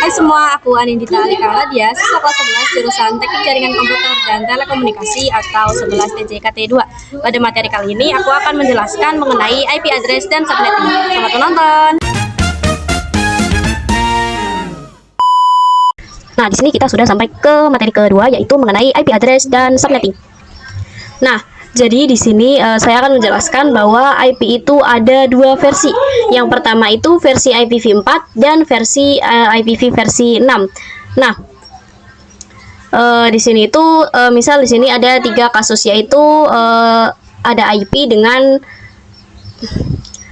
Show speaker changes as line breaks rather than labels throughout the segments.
Hai semua, aku Anindita Alika Ladia, siswa kelas 11 jurusan Teknik Jaringan Komputer dan Telekomunikasi atau 11 TJKT2. Pada materi kali ini, aku akan menjelaskan mengenai IP address dan subnetting. Selamat menonton. Nah, di sini kita sudah sampai ke materi kedua, yaitu mengenai IP address dan subnetting. Nah, jadi di sini saya akan menjelaskan bahwa IP itu ada dua versi. Yang pertama itu versi IPv4 dan versi IPv versi 6. Nah, di sini itu misal di sini ada 3 kasus, yaitu ada IP dengan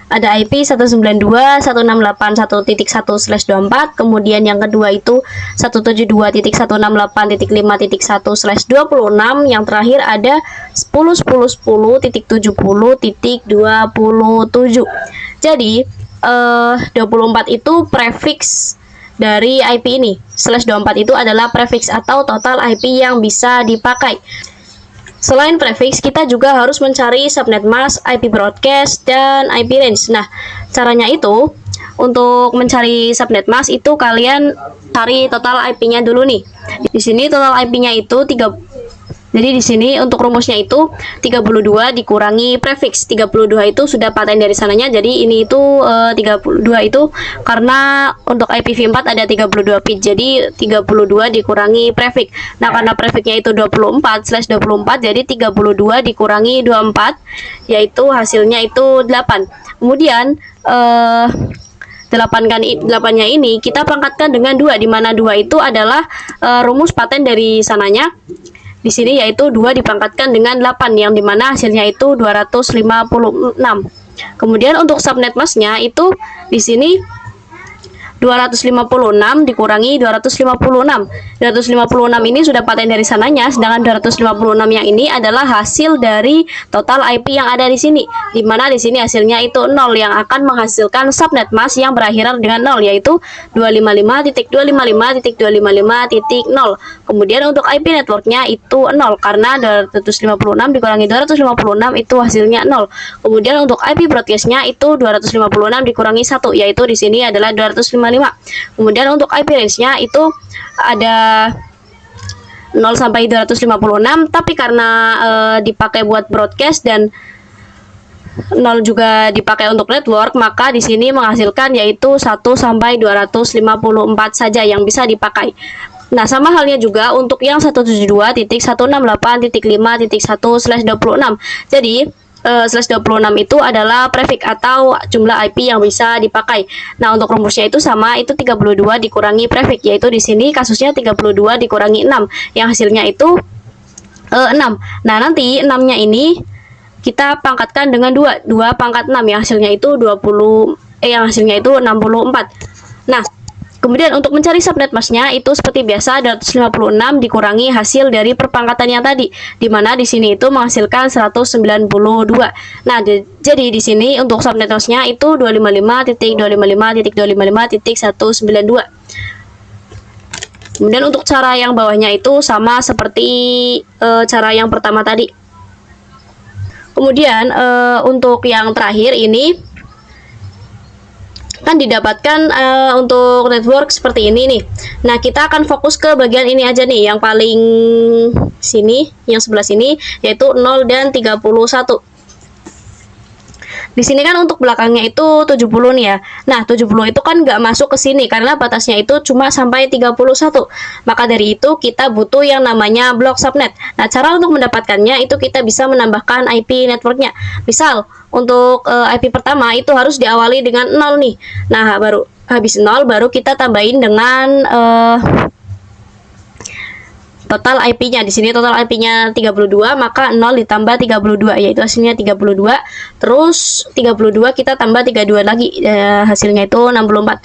IP 192.168.1.1/24, kemudian yang kedua itu 172.168.5.1/26, yang terakhir ada 10.10.10.70.27. Jadi 24 itu prefix dari IP ini. /24 itu adalah prefix atau total IP yang bisa dipakai. Selain prefix, kita juga harus mencari subnet mask, IP broadcast, dan IP range. Nah, caranya itu, untuk mencari subnet mask itu kalian cari total IP-nya dulu nih. Di sini total IP-nya itu 3. Jadi di sini untuk rumusnya itu 32 dikurangi prefix. 32 itu sudah paten dari sananya. Jadi ini itu 32 itu karena untuk IPv4 ada 32 bit. Jadi 32 dikurangi prefix. Nah, karena prefixnya itu 24/24, jadi 32 dikurangi 24, yaitu hasilnya itu 8. Kemudian 8-nya ini kita pangkatkan dengan 2, di mana 2 itu adalah rumus paten dari sananya. Di sini yaitu 2 dipangkatkan dengan 8, yang dimana hasilnya itu 256. Kemudian untuk subnet masknya itu di sini 256 dikurangi 256. 256 ini sudah paten dari sananya, sedangkan 256 yang ini adalah hasil dari total IP yang ada di sini. Di mana di sini hasilnya itu 0, yang akan menghasilkan subnet mask yang berakhiran dengan 0, yaitu 255.255.255.0. Kemudian untuk IP networknya itu 0 karena 256 dikurangi 256 itu hasilnya 0. Kemudian untuk IP broadcastnya itu 256 dikurangi 1, yaitu di sini adalah 255. Kemudian untuk IP range-nya itu ada 0 sampai 256, tapi karena dipakai buat broadcast dan 0 juga dipakai untuk network, maka di sini menghasilkan yaitu 1 sampai 254 saja yang bisa dipakai. Nah, sama halnya juga untuk yang 172.168.5.1/26. Jadi /26 itu adalah prefix atau jumlah IP yang bisa dipakai. Nah, untuk rumusnya itu sama, itu 32 dikurangi prefix, yaitu di sini kasusnya 32 dikurangi 6, yang hasilnya itu 6. Nah, nanti 6-nya ini kita pangkatkan dengan 2 pangkat 6, yang hasilnya itu 64. Nah, kemudian untuk mencari subnet masknya itu seperti biasa 256 dikurangi hasil dari perpangkatannya tadi, di mana di sini itu menghasilkan 192. Nah, jadi di sini untuk subnet masknya itu 255.255.255.192. Kemudian untuk cara yang bawahnya itu sama seperti cara yang pertama tadi. Kemudian untuk yang terakhir ini kan didapatkan untuk network seperti ini nih. Nah, kita akan fokus ke bagian ini aja nih, yang paling sini, yang sebelah sini, yaitu 0 dan 31. Di sini kan untuk belakangnya itu 70 nih ya. Nah, 70 itu kan nggak masuk ke sini karena batasnya itu cuma sampai 31. Maka dari itu kita butuh yang namanya blok subnet. Nah, cara untuk mendapatkannya itu kita bisa menambahkan IP networknya. Misal untuk IP pertama itu harus diawali dengan 0 nih. Nah, baru habis 0 baru kita tambahin dengan total IP-nya. Di sini total IP-nya 32, maka 0 ditambah 32, yaitu hasilnya 32. Terus 32 kita tambah 32 lagi, hasilnya itu 64.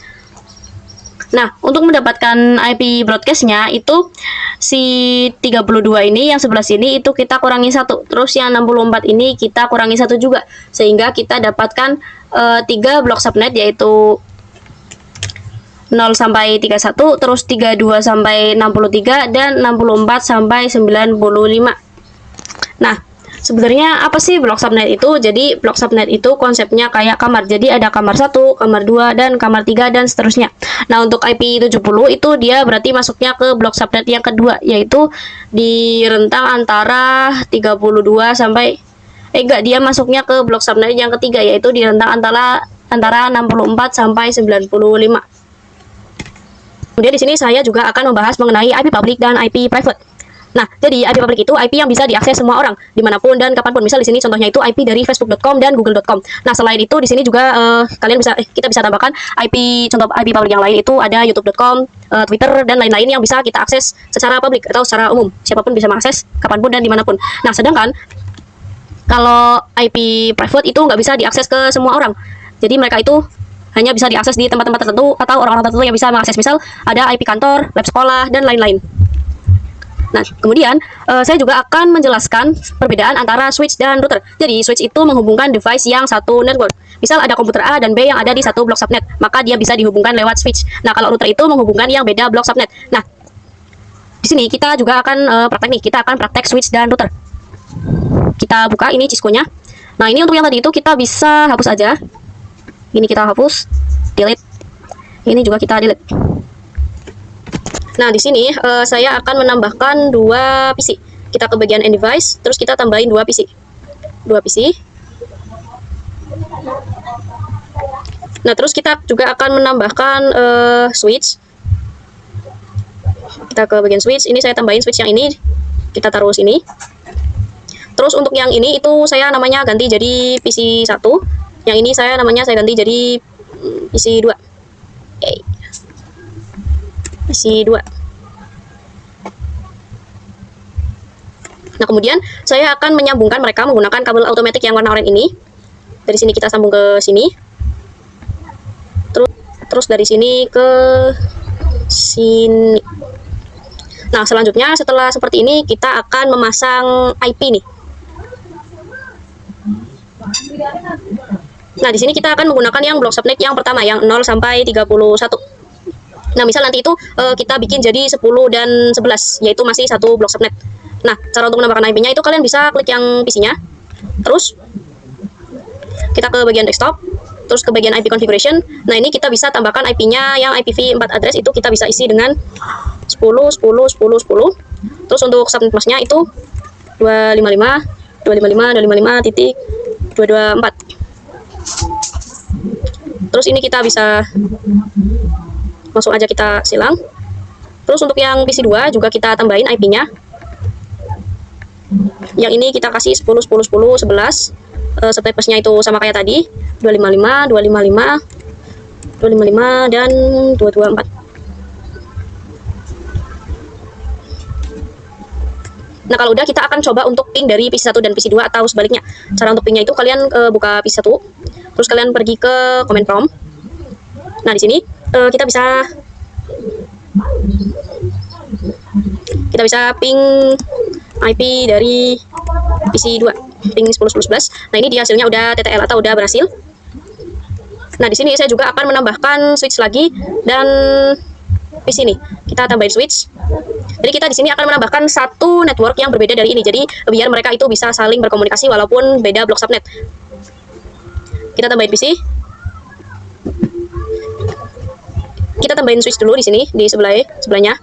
Nah, untuk mendapatkan IP broadcast-nya itu si 32 ini yang sebelah sini itu kita kurangi 1. Terus yang 64 ini kita kurangi 1 juga, sehingga kita dapatkan 3 blok subnet, yaitu 0 sampai 31, terus 32 sampai 63, dan 64 sampai 95. Nah, Sebenarnya apa sih blok subnet itu? Jadi blok subnet itu konsepnya kayak kamar. Jadi ada kamar 1, kamar 2, dan kamar 3 dan seterusnya. Nah, untuk IP 70 itu dia berarti masuknya ke blok subnet yang kedua, yaitu di rentang antara 32 sampai enggak, dia masuknya ke blok subnet yang ketiga, yaitu di rentang antara 64 sampai 95. Kemudian di sini saya juga akan membahas mengenai IP public dan IP private. Nah, jadi IP public itu IP yang bisa diakses semua orang dimanapun dan kapanpun. Misal di sini contohnya itu IP dari facebook.com dan google.com. Nah, selain itu di sini juga kita bisa tambahkan contoh IP public yang lain itu ada youtube.com, Twitter dan lain-lain yang bisa kita akses secara publik atau secara umum. Siapapun bisa mengakses kapanpun dan dimanapun. Nah, sedangkan kalau IP private itu nggak bisa diakses ke semua orang. Jadi mereka itu hanya bisa diakses di tempat-tempat tertentu atau orang-orang tertentu yang bisa mengakses. Misal ada IP kantor, lab sekolah, dan lain-lain. Nah, kemudian saya juga akan menjelaskan perbedaan antara switch dan router. Jadi, switch itu menghubungkan device yang satu network. Misal ada komputer A dan B yang ada di satu blok subnet, maka dia bisa dihubungkan lewat switch. Nah, kalau router itu menghubungkan yang beda blok subnet. Nah, di sini kita juga akan kita akan praktek switch dan router. Kita buka ini Cisco-nya. Nah, ini untuk yang tadi itu kita bisa hapus aja. Ini kita hapus, delete. Ini juga kita delete. Nah, di sini saya akan menambahkan 2 PC. Kita ke bagian end device, terus kita tambahin 2 PC. 2 PC. Nah, terus kita juga akan menambahkan switch. Kita ke bagian switch, ini saya tambahin switch yang ini. Kita taruh sini. Terus untuk yang ini itu saya namanya ganti jadi PC 1. Yang ini saya ganti jadi PC 2. Okay. PC 2. Nah, kemudian saya akan menyambungkan mereka menggunakan kabel automatic yang warna oranye ini. Dari sini kita sambung ke sini. Terus dari sini ke sini. Nah, selanjutnya setelah seperti ini kita akan memasang IP nih. Nah, di sini kita akan menggunakan yang blok subnet yang pertama yang 0 sampai 31. Nah, misal nanti itu kita bikin jadi 10 dan 11, yaitu masih satu blok subnet. Nah, cara untuk menambahkan IP-nya itu kalian bisa klik yang PC-nya. Terus kita ke bagian desktop, terus ke bagian IP configuration. Nah, ini kita bisa tambahkan IP-nya yang IPv4 address itu kita bisa isi dengan 10 10 10 10. Terus untuk subnet mask-nya itu 255 255 255.224. Terus ini kita bisa langsung aja kita silang. Terus untuk yang PC 2 juga kita tambahin IP-nya. Yang ini kita kasih 10 10 10 11. Stepnya itu sama kayak tadi, 255 255 255 dan 224. Nah, kalau udah kita akan coba untuk ping dari PC 1 dan PC 2 atau sebaliknya. Cara untuk pingnya itu kalian buka PC 1, terus kalian pergi ke command prompt. Nah, di sini kita bisa ping IP dari PC 2, ping 10 10 11. Nah, ini dia hasilnya udah TTL atau udah berhasil. Nah, di sini saya juga akan menambahkan switch lagi dan di sini kita tambahin switch. Jadi kita di sini akan menambahkan satu network yang berbeda dari ini. Jadi biar mereka itu bisa saling berkomunikasi walaupun beda blok subnet. Kita tambahin PC. Kita tambahin switch dulu di sini di sebelahnya.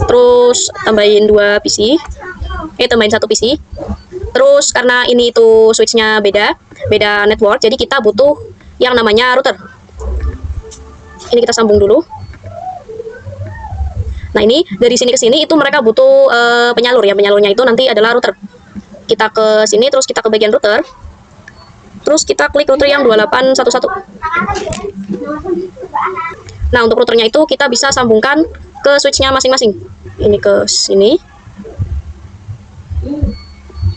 Terus tambahin 2 PC. Tambahin 1 PC. Terus karena ini itu switchnya beda network, jadi kita butuh yang namanya router. Ini kita sambung dulu. Nah, ini dari sini ke sini itu mereka butuh penyalur ya. Penyalurnya itu nanti adalah router. Kita ke sini, terus kita ke bagian router. Terus kita klik router yang 2811. Nah, untuk routernya itu kita bisa sambungkan ke switchnya masing-masing. Ini ke sini.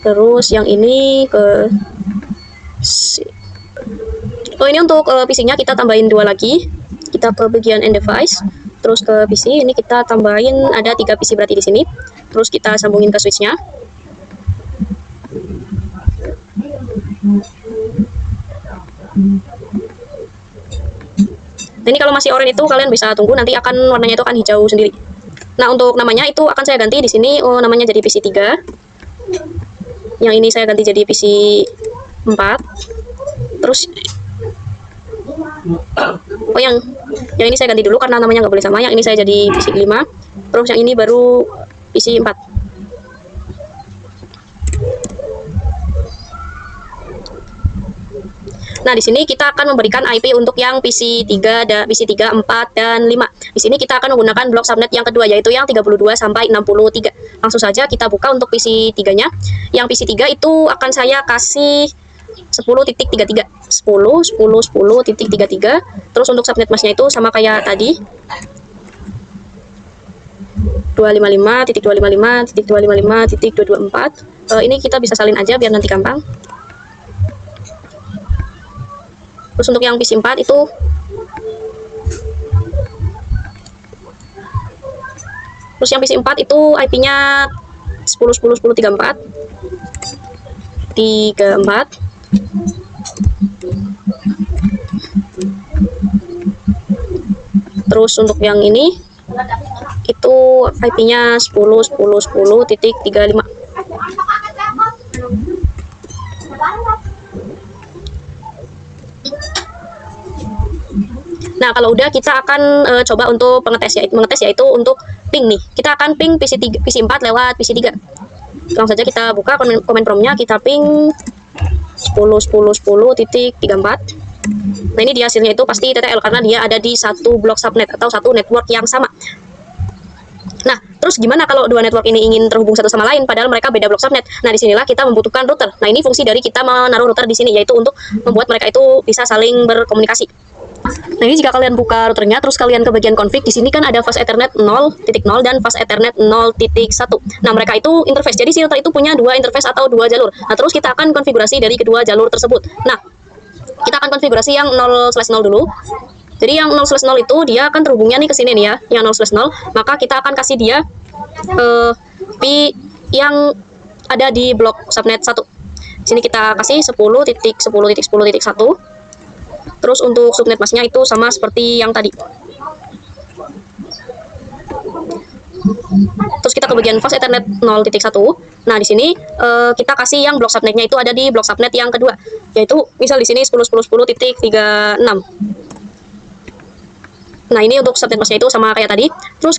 Terus yang ini ke sini. Oh, ini untuk PC-nya kita tambahin 2 lagi. Kita ke bagian end device. Terus ke PC, ini kita tambahin ada 3 PC berarti di sini. Terus kita sambungin ke switch-nya. Nah, ini kalau masih oranye itu kalian bisa tunggu, nanti akan warnanya itu akan hijau sendiri. Nah, untuk namanya itu akan saya ganti di sini, namanya jadi PC 3. Yang ini saya ganti jadi PC 4. Terus yang ini saya ganti dulu karena namanya nggak boleh sama. Yang ini saya jadi PC 5. Terus yang ini baru PC 4. Nah, di sini kita akan memberikan IP untuk yang PC 3, PC 3, 4, dan 5. Di sini kita akan menggunakan blok subnet yang kedua, yaitu yang 32 sampai 63. Langsung saja kita buka untuk PC 3-nya. Yang PC 3 itu akan saya kasih 10.33. 10.33. Terus untuk subnet masnya itu sama kayak tadi. 255.255.254. Ini kita bisa salin aja biar nanti gampang. Terus untuk yang PC 4 itu IP-nya 10.10.10.34 34. Terus untuk yang ini itu IP-nya 10.10.10.35. Nah, kalau udah kita akan coba untuk mengetes yaitu untuk ping nih. Kita akan ping PC 4 lewat PC 3. Langsung saja kita buka komen promnya, kita ping 10.10.10.34. Nah, ini dia hasilnya itu pasti TTL karena dia ada di satu blok subnet atau satu network yang sama. Nah, terus gimana kalau dua network ini ingin terhubung satu sama lain padahal mereka beda blok subnet? Nah, disinilah kita membutuhkan router. Nah, ini fungsi dari kita menaruh router di sini, yaitu untuk membuat mereka itu bisa saling berkomunikasi. Nah, ini jika kalian buka routernya, terus kalian ke bagian config, di sini kan ada fast ethernet 0.0 dan fast ethernet 0.1. Nah, mereka itu interface. Jadi si router itu punya dua interface atau dua jalur. Nah, terus kita akan konfigurasi dari kedua jalur tersebut. Nah, kita akan konfigurasi yang 0/0 dulu. Jadi yang 0/0 itu dia akan terhubungnya nih ke sini nih ya, yang 0/0. Maka kita akan kasih dia P yang ada di blok subnet 1. Sini kita kasih 10.10.10.1. Terus untuk subnet masnya itu sama seperti yang tadi. Terus kita ke bagian fast ethernet 0.1. Nah, di sini kita kasih yang blok subnetnya itu ada di blok subnet yang kedua, yaitu misal di sini 10.10.10.36. Nah, ini untuk subnet masnya itu sama kayak tadi. Terus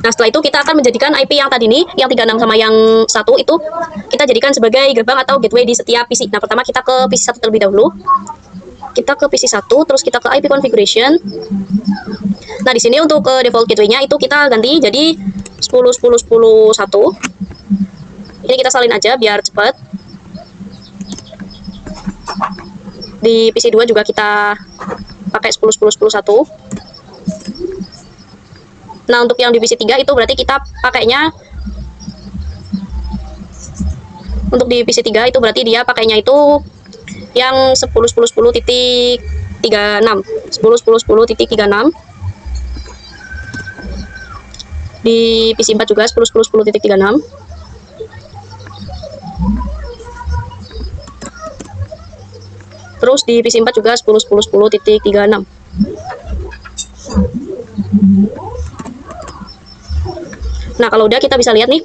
setelah itu kita akan menjadikan IP yang tadi nih, yang 36 sama yang 1 itu kita jadikan sebagai gerbang atau gateway di setiap PC. Nah, pertama kita ke PC 1 terlebih dahulu. Kita ke PC 1, terus kita ke IP configuration. Nah, di sini untuk default gateway-nya itu kita ganti jadi 10.10.10.1. Ini kita salin aja biar cepat. Di PC 2 juga kita pakai 10.10.10.1. Nah, untuk yang di PC 3 itu berarti kita pakainya, untuk di PC 3 itu berarti dia pakainya itu yang 10.10.10.36. 10.10.10.36. Di PC 4 juga 10.10.10.36. Terus di PC 4 juga 10.10.10.36. Nah, kalau udah kita bisa lihat nih.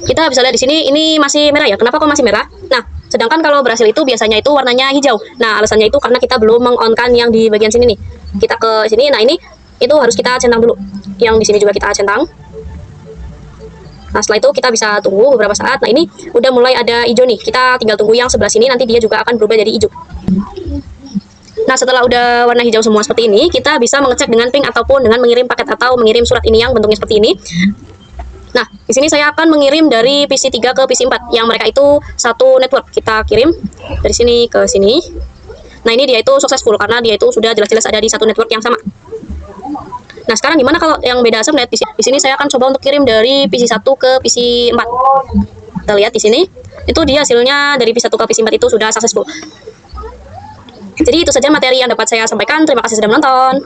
Kita bisa lihat di sini ini masih merah ya. Kenapa kok masih merah? Nah, sedangkan kalau berhasil itu biasanya itu warnanya hijau. Nah, alasannya itu karena kita belum meng-on-kan yang di bagian sini nih. Kita ke sini. Nah, ini itu harus kita centang dulu. Yang di sini juga kita centang. Nah, setelah itu kita bisa tunggu beberapa saat. Nah, ini udah mulai ada hijau nih. Kita tinggal tunggu yang sebelah sini, nanti dia juga akan berubah jadi hijau. Nah, setelah udah warna hijau semua seperti ini, kita bisa mengecek dengan ping ataupun dengan mengirim paket atau mengirim surat ini yang bentuknya seperti ini. Nah, di sini saya akan mengirim dari PC 3 ke PC 4 yang mereka itu satu network. Kita kirim dari sini ke sini. Nah, ini dia itu successful karena dia itu sudah jelas-jelas ada di satu network yang sama. Nah, sekarang gimana kalau yang beda subnet? Di sini saya akan coba untuk kirim dari PC 1 ke PC 4. Kita lihat di sini. Itu dia hasilnya dari PC 1 ke PC 4 itu sudah successful. Jadi itu saja materi yang dapat saya sampaikan. Terima kasih sudah menonton.